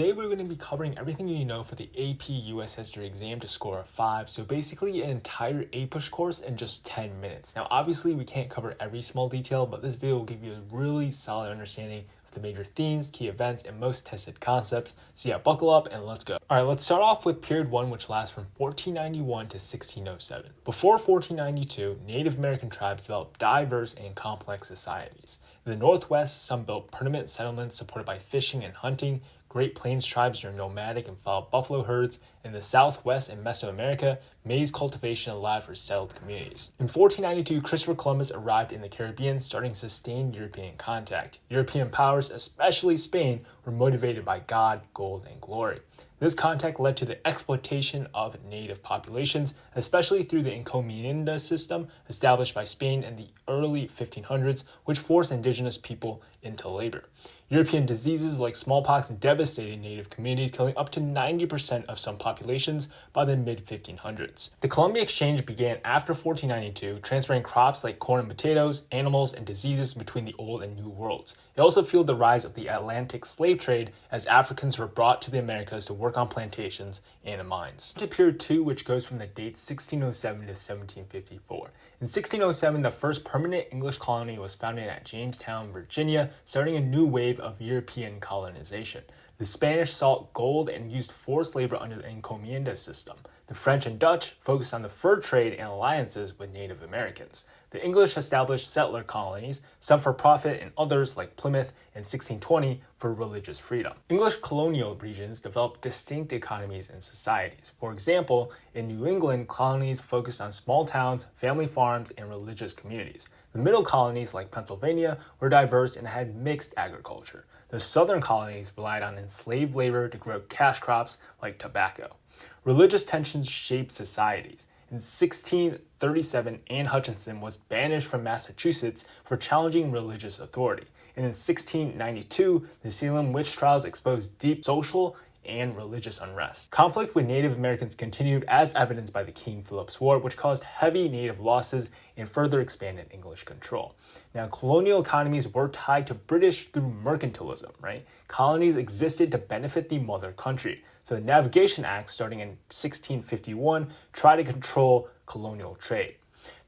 Today we're going to be covering everything you need to know for the AP US History exam to score a 5, so basically an entire APUSH course in just 10 minutes. Now obviously we can't cover every small detail, but this video will give you a really solid understanding of the major themes, key events, and most tested concepts. So yeah, buckle up and let's go. Alright, let's start off with period 1, which lasts from 1491 to 1607. Before 1492, Native American tribes developed diverse and complex societies. In the Northwest, some built permanent settlements supported by fishing and hunting. Great Plains tribes are nomadic and followed buffalo herds. In the Southwest and Mesoamerica, maize cultivation allowed for settled communities. In 1492, Christopher Columbus arrived in the Caribbean, starting sustained European contact. European powers, especially Spain, were motivated by God, gold, and glory. This contact led to the exploitation of native populations, especially through the encomienda system established by Spain in the early 1500s, which forced indigenous people into labor. European diseases like smallpox devastated native communities, killing up to 90% of some populations by the mid-1500s. The Columbia Exchange began after 1492, transferring crops like corn and potatoes, animals, and diseases between the Old and New Worlds. It also fueled the rise of the Atlantic slave trade as Africans were brought to the Americas to work on plantations and in mines. To period 2, which goes from the dates 1607 to 1754. In 1607, the first permanent English colony was founded at Jamestown, Virginia, starting a new wave of European colonization. The Spanish sought gold and used forced labor under the encomienda system. The French and Dutch focused on the fur trade and alliances with Native Americans. The English established settler colonies, some for profit and others, like Plymouth in 1620, for religious freedom. English colonial regions developed distinct economies and societies. For example, in New England, colonies focused on small towns, family farms, and religious communities. The middle colonies, like Pennsylvania, were diverse and had mixed agriculture. The southern colonies relied on enslaved labor to grow cash crops like tobacco. Religious tensions shaped societies. In 1637, Anne Hutchinson was banished from Massachusetts for challenging religious authority. And in 1692, the Salem witch trials exposed deep social and religious unrest. Conflict with Native Americans continued as evidenced by the King Philip's War, which caused heavy native losses and further expanded English control. Now, colonial economies were tied to British through mercantilism, right? Colonies existed to benefit the mother country. So the Navigation Act, starting in 1651, tried to control colonial trade.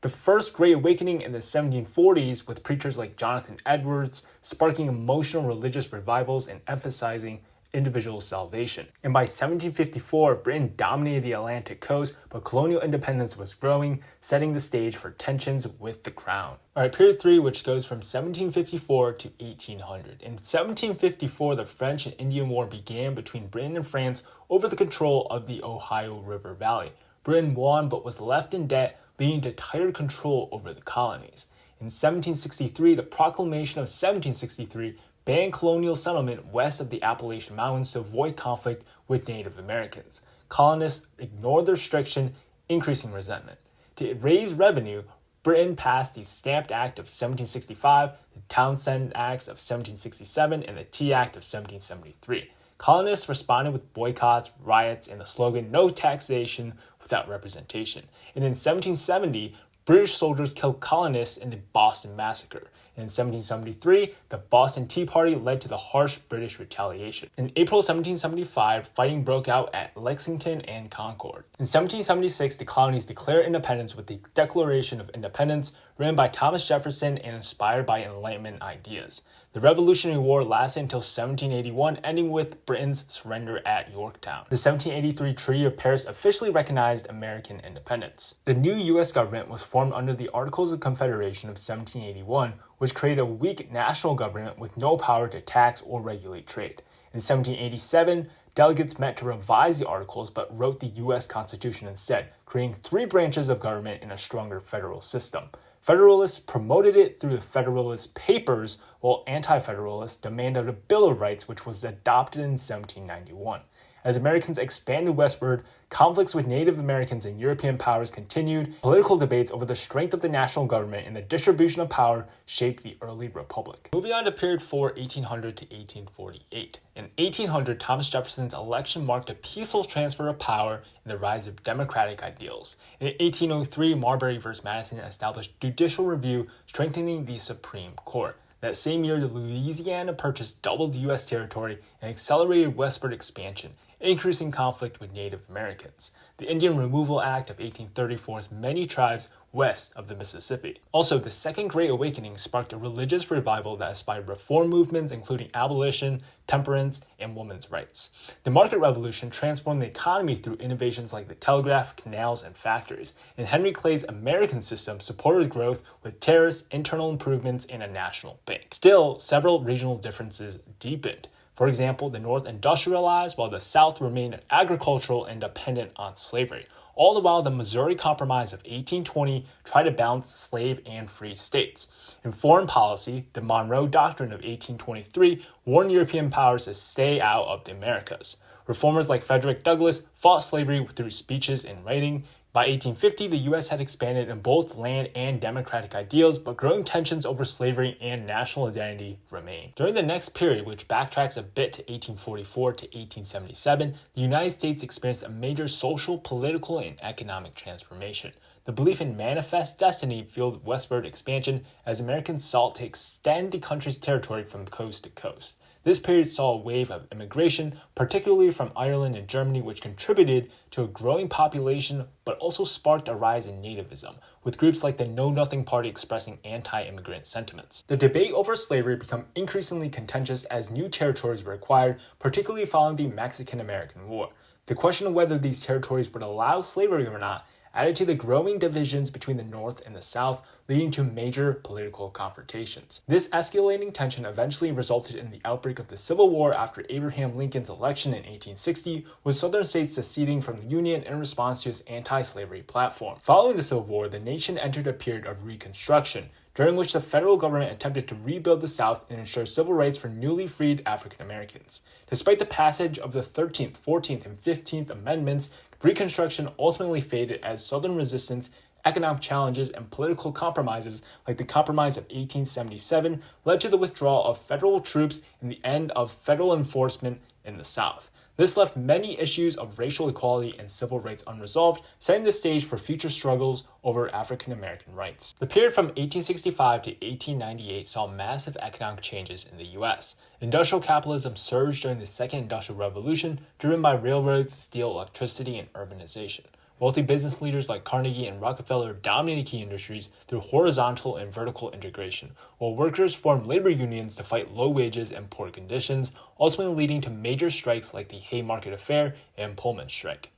The First Great Awakening in the 1740s, with preachers like Jonathan Edwards, sparking emotional religious revivals and emphasizing individual salvation. And by 1754, Britain dominated the Atlantic coast, but colonial independence was growing, setting the stage for tensions with the crown. Alright, period 3, which goes from 1754 to 1800. In 1754, the French and Indian War began between Britain and France over the control of the Ohio River Valley. Britain won, but was left in debt, leading to tighter control over the colonies. In 1763, the Proclamation of 1763 banned colonial settlement west of the Appalachian Mountains to avoid conflict with Native Americans. Colonists ignored the restriction, increasing resentment. To raise revenue, Britain passed the Stamp Act of 1765, the Townshend Acts of 1767, and the Tea Act of 1773. Colonists responded with boycotts, riots, and the slogan, "No taxation without representation." And in 1770, British soldiers killed colonists in the Boston Massacre. In 1773, the Boston Tea Party led to the harsh British retaliation. In April 1775, fighting broke out at Lexington and Concord. In 1776, the colonies declared independence with the Declaration of Independence, written by Thomas Jefferson and inspired by Enlightenment ideas. The Revolutionary War lasted until 1781, ending with Britain's surrender at Yorktown. The 1783 Treaty of Paris officially recognized American independence. The new U.S. government was formed under the Articles of Confederation of 1781, which created a weak national government with no power to tax or regulate trade. In 1787, delegates met to revise the Articles but wrote the U.S. Constitution instead, creating 3 branches of government in a stronger federal system. Federalists promoted it through the Federalist Papers, while Anti-Federalists demanded a Bill of Rights, which was adopted in 1791. As Americans expanded westward, conflicts with Native Americans and European powers continued. Political debates over the strength of the national government and the distribution of power shaped the early republic. Moving on to period 4, 1800 to 1848. In 1800, Thomas Jefferson's election marked a peaceful transfer of power and the rise of democratic ideals. In 1803, Marbury v. Madison established judicial review, strengthening the Supreme Court. That same year, the Louisiana Purchase doubled U.S. territory and accelerated westward expansion, increasing conflict with Native Americans. The Indian Removal Act of 1830 forced many tribes west of the Mississippi. Also, the Second Great Awakening sparked a religious revival that inspired reform movements including abolition, temperance, and women's rights. The market revolution transformed the economy through innovations like the telegraph, canals, and factories, and Henry Clay's American system supported growth with tariffs, internal improvements, and a national bank. Still, several regional differences deepened. For example, the North industrialized while the South remained agricultural and dependent on slavery. All the while, the Missouri Compromise of 1820 tried to balance slave and free states. In foreign policy, the Monroe Doctrine of 1823 warned European powers to stay out of the Americas. Reformers like Frederick Douglass fought slavery through speeches and writing. By 1850, the U.S. had expanded in both land and democratic ideals, but growing tensions over slavery and national identity remained. During the next period, which backtracks a bit to 1844 to 1877, the United States experienced a major social, political, and economic transformation. The belief in manifest destiny fueled westward expansion as Americans sought to extend the country's territory from coast to coast. This period saw a wave of immigration, particularly from Ireland and Germany, which contributed to a growing population but also sparked a rise in nativism, with groups like the Know Nothing Party expressing anti-immigrant sentiments. The debate over slavery became increasingly contentious as new territories were acquired, particularly following the Mexican-American War. The question of whether these territories would allow slavery or not added to the growing divisions between the North and the South, leading to major political confrontations. This escalating tension eventually resulted in the outbreak of the Civil War after Abraham Lincoln's election in 1860, with Southern states seceding from the Union in response to his anti-slavery platform. Following the Civil War, the nation entered a period of Reconstruction, during which the federal government attempted to rebuild the South and ensure civil rights for newly freed African Americans. Despite the passage of the 13th, 14th, and 15th Amendments, Reconstruction ultimately faded as Southern resistance, economic challenges, and political compromises like the Compromise of 1877 led to the withdrawal of federal troops and the end of federal enforcement in the South. This left many issues of racial equality and civil rights unresolved, setting the stage for future struggles over African American rights. The period from 1865 to 1898 saw massive economic changes in the U.S. Industrial capitalism surged during the Second Industrial Revolution, driven by railroads, steel, electricity, and urbanization. Wealthy business leaders like Carnegie and Rockefeller dominated key industries through horizontal and vertical integration, while workers formed labor unions to fight low wages and poor conditions, ultimately leading to major strikes like the Haymarket Affair and Pullman Strike.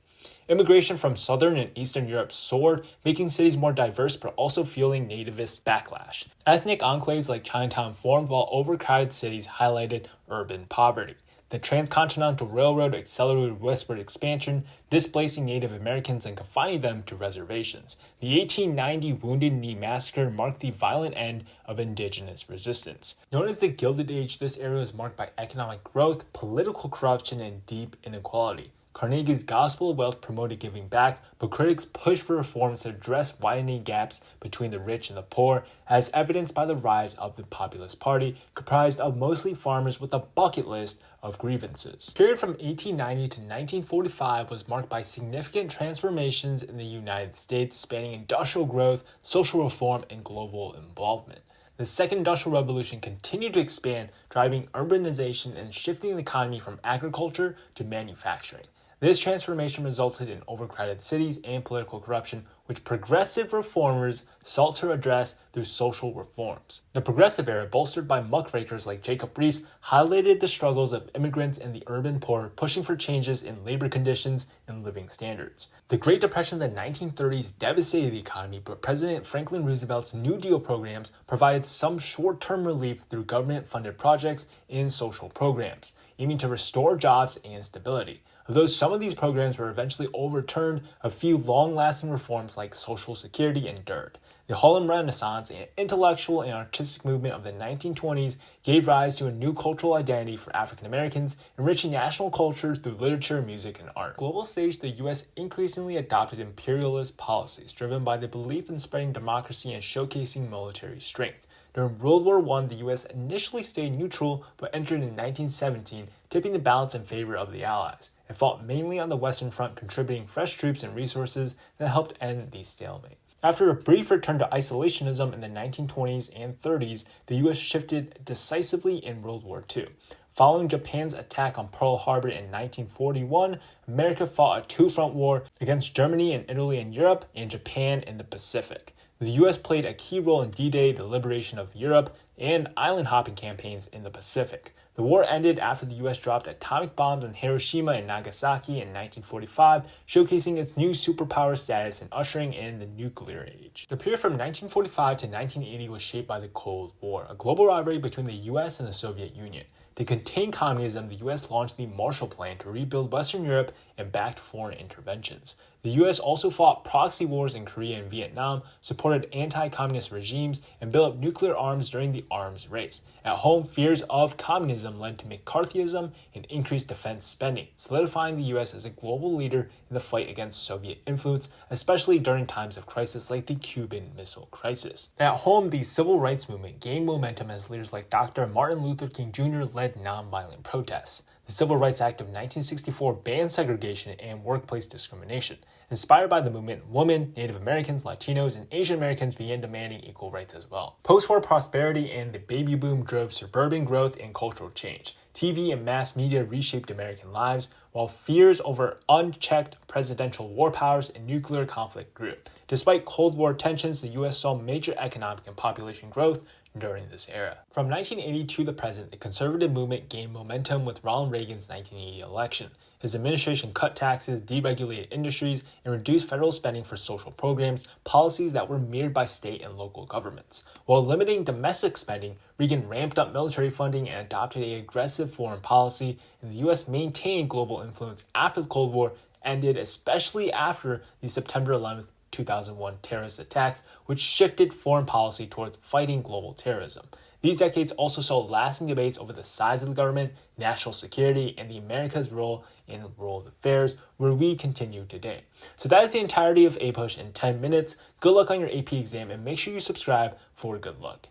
Immigration from Southern and Eastern Europe soared, making cities more diverse but also fueling nativist backlash. Ethnic enclaves like Chinatown formed, while overcrowded cities highlighted urban poverty. The Transcontinental Railroad accelerated westward expansion, displacing Native Americans and confining them to reservations. The 1890 Wounded Knee Massacre marked the violent end of indigenous resistance. Known as the Gilded Age, this era was marked by economic growth, political corruption, and deep inequality. Carnegie's Gospel of Wealth promoted giving back, but critics pushed for reforms to address widening gaps between the rich and the poor, as evidenced by the rise of the Populist Party, comprised of mostly farmers with a bucket list of grievances. The period from 1890 to 1945 was marked by significant transformations in the United States, spanning industrial growth, social reform, and global involvement. The Second Industrial Revolution continued to expand, driving urbanization and shifting the economy from agriculture to manufacturing. This transformation resulted in overcrowded cities and political corruption, which progressive reformers sought to address through social reforms. The Progressive Era, bolstered by muckrakers like Jacob Riis, highlighted the struggles of immigrants and the urban poor, pushing for changes in labor conditions and living standards. The Great Depression of the 1930s devastated the economy, but President Franklin Roosevelt's New Deal programs provided some short-term relief through government-funded projects and social programs, aiming to restore jobs and stability. Although some of these programs were eventually overturned, a few long-lasting reforms like Social Security endured. The Harlem Renaissance, an intellectual and artistic movement of the 1920s, gave rise to a new cultural identity for African Americans, enriching national culture through literature, music, and art. On the global stage, the U.S. increasingly adopted imperialist policies, driven by the belief in spreading democracy and showcasing military strength. During World War I, the U.S. initially stayed neutral, but entered in 1917, tipping the balance in favor of the Allies. It fought mainly on the Western Front, contributing fresh troops and resources that helped end the stalemate. After a brief return to isolationism in the 1920s and 30s, the US shifted decisively in World War II. Following Japan's attack on Pearl Harbor in 1941, America fought a two-front war against Germany and Italy in Europe and Japan in the Pacific. The US played a key role in D-Day, the liberation of Europe, and island-hopping campaigns in the Pacific. The war ended after the US dropped atomic bombs on Hiroshima and Nagasaki in 1945, showcasing its new superpower status and ushering in the nuclear age. The period from 1945 to 1980 was shaped by the Cold War, a global rivalry between the US and the Soviet Union. To contain communism, the US launched the Marshall Plan to rebuild Western Europe and backed foreign interventions. The US also fought proxy wars in Korea and Vietnam, supported anti-communist regimes, and built up nuclear arms during the arms race. At home, fears of communism led to McCarthyism and increased defense spending, solidifying the US as a global leader in the fight against Soviet influence, especially during times of crisis like the Cuban Missile Crisis. At home, the civil rights movement gained momentum as leaders like Dr. Martin Luther King Jr. led nonviolent protests. The Civil Rights Act of 1964 banned segregation and workplace discrimination. Inspired by the movement, women, Native Americans, Latinos, and Asian Americans began demanding equal rights as well. Post-war prosperity and the baby boom drove suburban growth and cultural change. TV and mass media reshaped American lives, while fears over unchecked presidential war powers and nuclear conflict grew. Despite Cold War tensions, the U.S. saw major economic and population growth during this era. From 1980 to the present, the conservative movement gained momentum with Ronald Reagan's 1980 election. His administration cut taxes, deregulated industries, and reduced federal spending for social programs, policies that were mirrored by state and local governments. While limiting domestic spending, Reagan ramped up military funding and adopted an aggressive foreign policy, and the U.S. maintained global influence after the Cold War ended, especially after the September 11th 2001 terrorist attacks, which shifted foreign policy towards fighting global terrorism. These decades also saw lasting debates over the size of the government, national security, and the America's role in world affairs, where we continue today. So that is the entirety of APUSH in 10 minutes. Good luck on your AP exam, and make sure you subscribe for good luck.